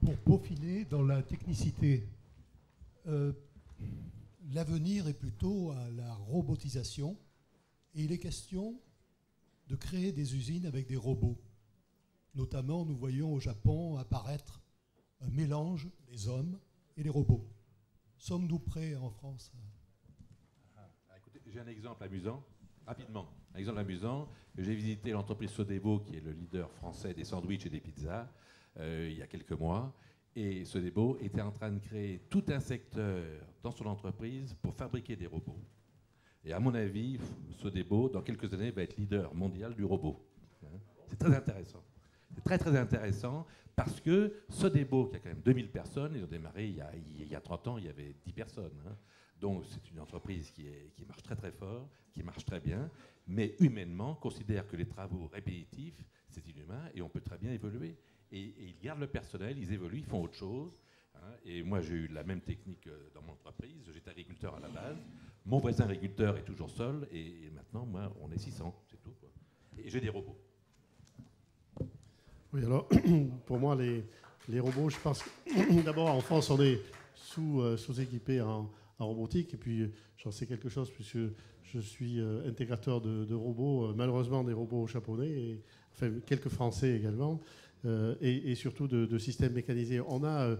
pour peaufiner dans la technicité. L'avenir est plutôt à la robotisation et il est question de créer des usines avec des robots. Notamment, nous voyons au Japon apparaître un mélange des hommes et des robots. Sommes-nous prêts en France? Écoutez, j'ai un exemple amusant, rapidement. Un exemple amusant, j'ai visité l'entreprise Sodebo, qui est le leader français des sandwichs et des pizzas, il y a quelques mois. Et Sodebo était en train de créer tout un secteur dans son entreprise pour fabriquer des robots. Et à mon avis, Sodebo, dans quelques années, va être leader mondial du robot. C'est très intéressant. C'est très très intéressant parce que Sodebo, qui a quand même 2000 personnes, ils ont démarré il y a 30 ans, il y avait 10 personnes. Donc c'est une entreprise qui marche très très fort, qui marche très bien, mais humainement considère que les travaux répétitifs, c'est inhumain et on peut très bien évoluer. Et ils gardent le personnel, ils évoluent, ils font autre chose. Et moi, j'ai eu la même technique dans mon entreprise. J'étais agriculteur à la base. Mon voisin agriculteur est toujours seul. Et maintenant, moi, on est 600, c'est tout, quoi. Et j'ai des robots. Oui, alors, pour moi, les robots, je pense que d'abord, en France, on est sous-équipé en robotique. Et puis, j'en sais quelque chose puisque je suis intégrateur de robots, malheureusement des robots japonais, et, enfin, quelques français également. Et surtout de systèmes mécanisés. On a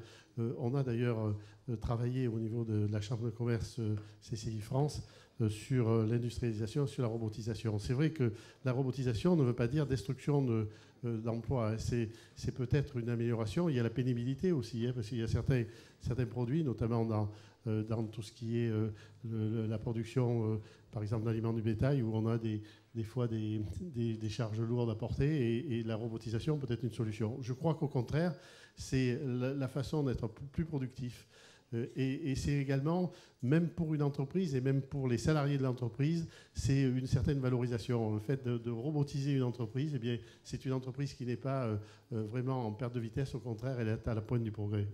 d'ailleurs travaillé au niveau de la Chambre de commerce CCI France sur l'industrialisation, sur la robotisation. C'est vrai que la robotisation ne veut pas dire destruction d'emplois. C'est peut-être une amélioration. Il y a la pénibilité aussi, parce qu'il y a certains produits, notamment dans tout ce qui est la production, par exemple, d'aliments du bétail, où on a des fois des charges lourdes à porter, et la robotisation peut être une solution. Je crois qu'au contraire, c'est la façon d'être plus productif. Et c'est également, même pour une entreprise et même pour les salariés de l'entreprise, c'est une certaine valorisation. Le fait de robotiser une entreprise, eh bien, c'est une entreprise qui n'est pas vraiment en perte de vitesse, au contraire, elle est à la pointe du progrès.